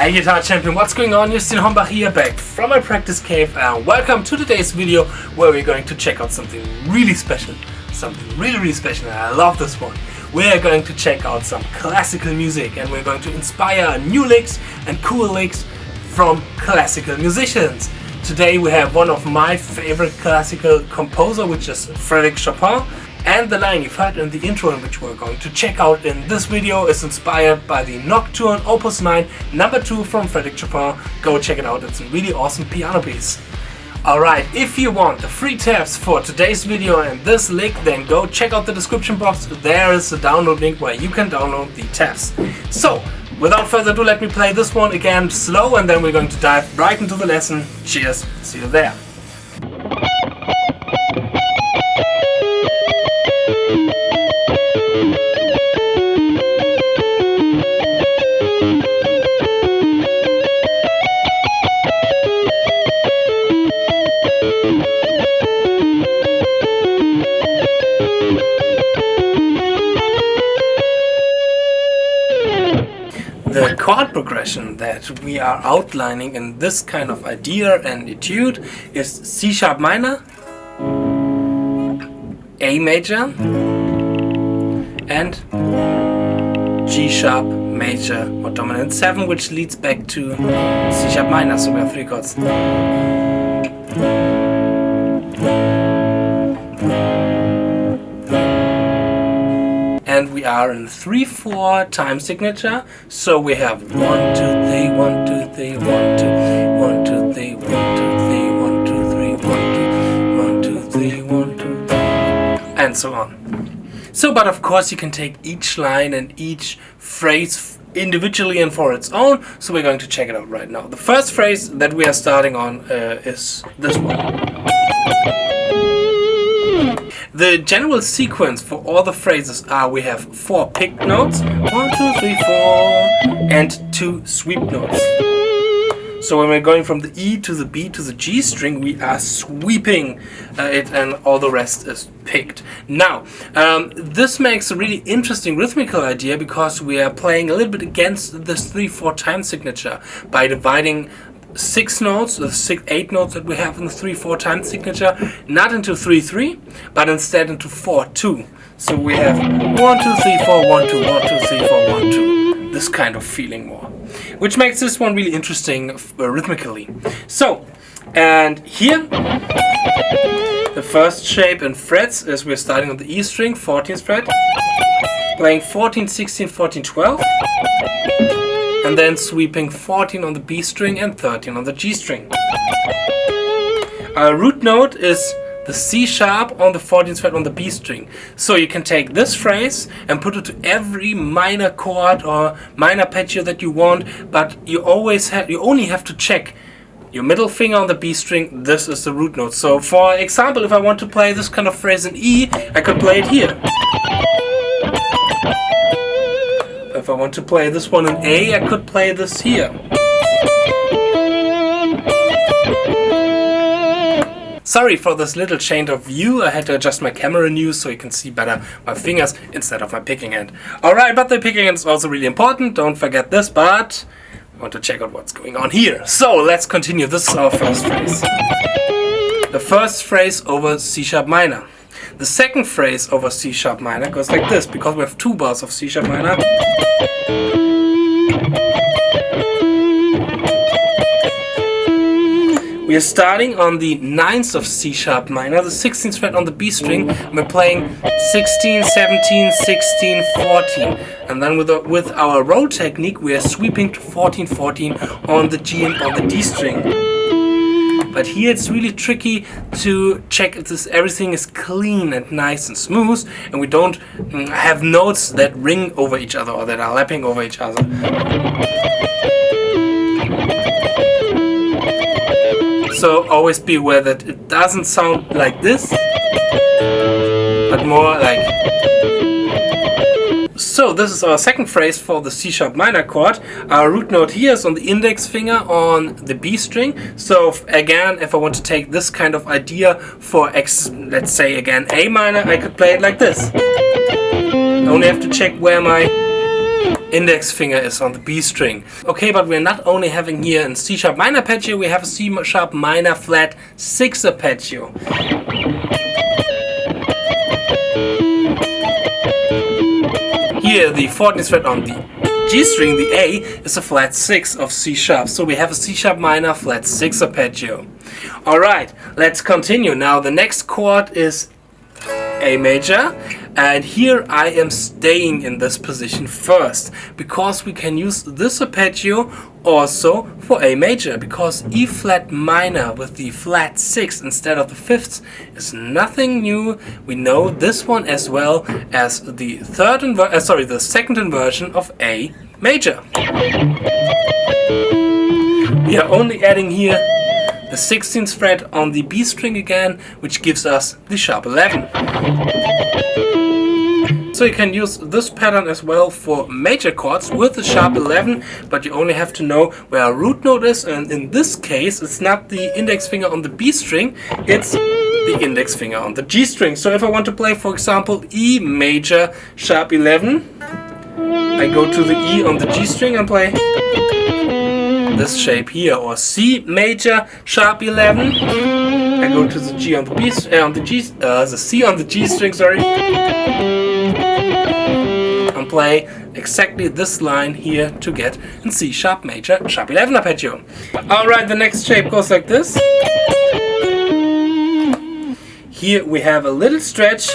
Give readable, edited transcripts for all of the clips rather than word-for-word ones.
Hey Guitar Champion, what's going on? Justin Hombach here, back from my practice cave, and welcome to today's video where we're going to check out something really special. Something really special, and I love this one. We're going to check out some classical music, and we're going to inspire new licks and cool licks from classical musicians. Today we have one of my favorite classical composer, which is Frederic Chopin. And the line you've heard in the intro, and which we're going to check out in this video, is inspired by the Nocturne Opus 9 number 2 from Frederic Chopin. Go check it out, it's a really awesome piano piece. Alright, if you want the free tabs for today's video and this lick, then go check out the description box. There is a download link where you can download the tabs. So, without further ado, let me play this one again slow, and then we're going to dive right into the lesson. Cheers, see you there. The chord progression that we are outlining in this kind of idea and etude is C sharp minor, A major, and G sharp major or dominant 7, which leads back to C sharp minor, so we have 3 chords. And we are in 3/4 time signature, so we have 1 2 3 1 2 3 1 2 1 2 3 1 2 3 1 2 3 1 2 1 2 3 1 2, and so on. So, but of course you can take each line and each phrase individually and for its own, so we're going to check it out right now. The first phrase that we are starting on is this one. The general sequence for all the phrases are we have 4 picked notes, 1 2 3 4, and 2 sweep notes. So when we're going from the E to the B to the G string, we are sweeping it, and all the rest is picked. Now, this makes a really interesting rhythmical idea because we are playing a little bit against this 3/4 time signature by dividing 6 notes, the 8 notes that we have in the 3/4 time signature, not into 3/3, but instead into 4/2. So we have 1 2 3 4 1 2 1 2 3 4 1 2. This kind of feeling more, which makes this one really interesting rhythmically. So, and here the first shape in frets is we're starting on the E string, 14th fret, playing 14, 16, 14, 12. And then sweeping 14 on the B string and 13 on the G string. Our root note is the C sharp on the 14th fret on the B string. So you can take this phrase and put it to every minor chord or minor arpeggio that you want, but you only have to check your middle finger on the B string. This is the root note. So for example, if I want to play this kind of phrase in E, I could play it here. If I want to play this one in A, I could play this here. Sorry for this little change of view, I had to adjust my camera new so you can see better my fingers instead of my picking hand. Alright, but the picking hand is also really important, don't forget this, but I want to check out what's going on here. So let's continue, this is our first phrase. The first phrase over C sharp minor. The second phrase over C sharp minor goes like this, because we have 2 bars of C sharp minor. We are starting on the 9th of C sharp minor, the 16th fret on the B string, and we're playing 16, 17, 16, 14. And then with our roll technique, we are sweeping to 14, 14 on the G and on the D string. But here it's really tricky to check if everything is clean and nice and smooth, and we don't have notes that ring over each other or that are lapping over each other. So always be aware that it doesn't sound like this, but more like. So this is our second phrase for the C sharp minor chord. Our root note here is on the index finger on the B string. So again, if I want to take this kind of idea for let's say again A minor, I could play it like this. I only have to check where my index finger is on the B string. Okay, but we're not only having here a C sharp minor arpeggio, we have a C sharp minor flat 6 arpeggio. Here the 14th fret on the G string, the A, is a flat 6 of C sharp. So we have a C sharp minor flat 6 arpeggio. Alright, let's continue. Now the next chord is A major, and here I am staying in this position first, because we can use this arpeggio also for A major, because E flat minor with the flat 6 instead of the 5th is nothing new. We know this one as well as the the second inversion of A major. We are only adding here the 16th fret on the B string again, which gives us the sharp 11. So you can use this pattern as well for major chords with the sharp 11, but you only have to know where a root note is, and in this case it's not the index finger on the B string, it's the index finger on the G string. So if I want to play, for example, E major sharp 11, I go to the E on the G string and play this shape here, or C major sharp 11. I go to the G on the B, the C on the G string, sorry, and play exactly this line here to get in C sharp major sharp 11 arpeggio. Alright, the next shape goes like this. Here we have a little stretch.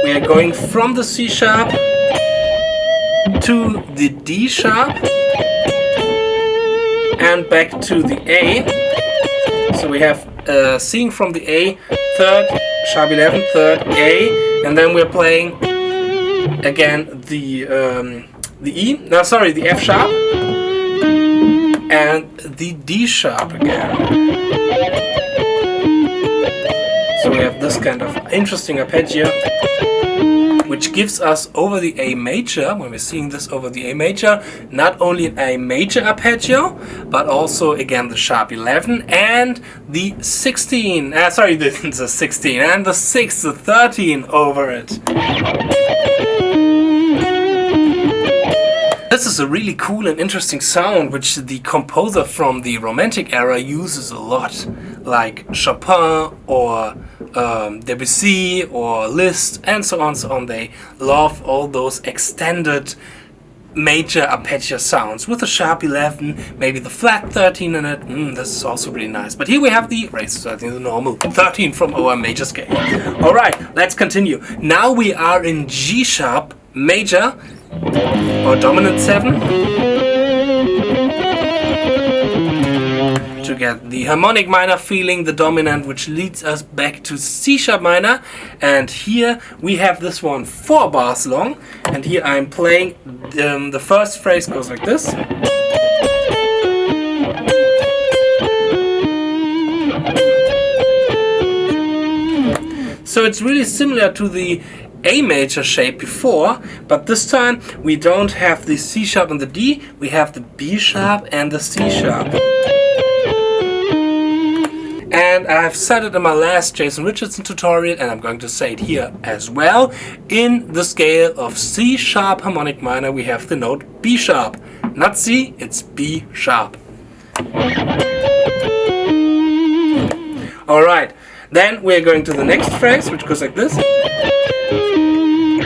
We are going from the C sharp to the D sharp and back to the A. So we have seeing from the A, 3rd, sharp 11, 3rd, A, and then we're playing again the F sharp and the D sharp again. So we have this kind of interesting arpeggio, which gives us over the A major, when we're seeing this over the A major, not only an A major arpeggio, but also again the sharp 11 and the 16, the 16 and the 6, the 13 over it. This is a really cool and interesting sound which the composer from the Romantic era uses a lot, like Chopin or Debussy or Liszt and so on, so on. They love all those extended major arpeggio sounds with the sharp 11, maybe the flat 13 in it. This is also really nice. But here we have the raised 13, the normal 13 from our major scale. Alright, let's continue. Now we are in G sharp major, or dominant 7, to get the harmonic minor feeling, the dominant, which leads us back to C sharp minor. And here we have this one 4 bars long, and here I'm playing the first phrase goes like this. So it's really similar to the A major shape before, but this time we don't have the C sharp and the D, we have the B sharp and the C sharp. And I've said it in my last Jason Richardson tutorial, and I'm going to say it here as well. In the scale of C sharp harmonic minor we have the note B sharp. Not C, it's B sharp. Alright, then we're going to the next phrase, which goes like this.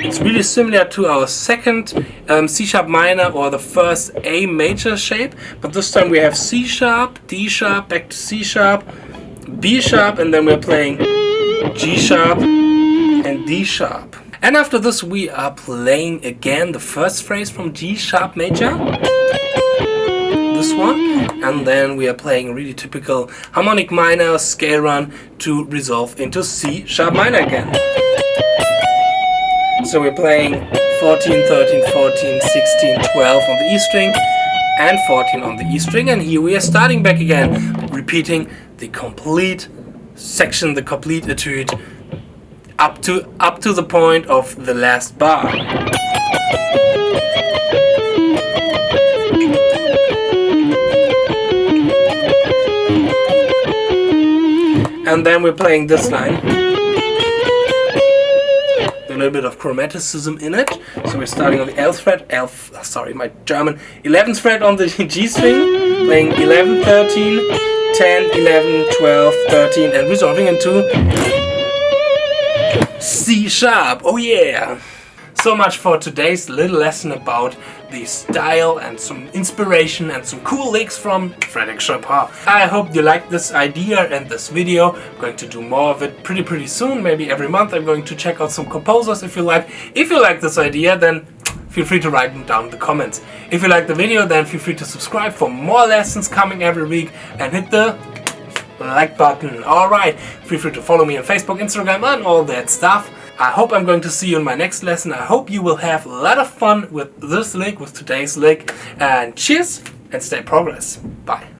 It's really similar to our second C sharp minor or the first A major shape, but this time we have C sharp, D sharp, back to C sharp, B sharp, and then we're playing G sharp and D sharp. And after this we are playing again the first phrase from G sharp major, this one, and then we are playing a really typical harmonic minor scale run to resolve into C sharp minor again. So we're playing 14, 13, 14, 16, 12 on the E string and 14 on the E string, and here we are starting back again, repeating the complete section, the complete etude up to the point of the last bar. And then we're playing this line. little bit of chromaticism in it. So we're starting on the 11th fret, 11th fret on the G string, playing 11, 13, 10, 11, 12, 13, and resolving into C sharp. Oh yeah! So much for today's little lesson about the style and some inspiration and some cool licks from Frederic Chopin. I hope you liked this idea and this video. I'm going to do more of it pretty soon. Maybe every month I'm going to check out some composers if you like. If you like this idea, then feel free to write them down in the comments. If you like the video, then feel free to subscribe for more lessons coming every week and hit the like button. Alright, feel free to follow me on Facebook, Instagram and all that stuff. I hope I'm going to see you in my next lesson. I hope you will have a lot of fun with this lick, with today's lick. And cheers and stay progress. Bye.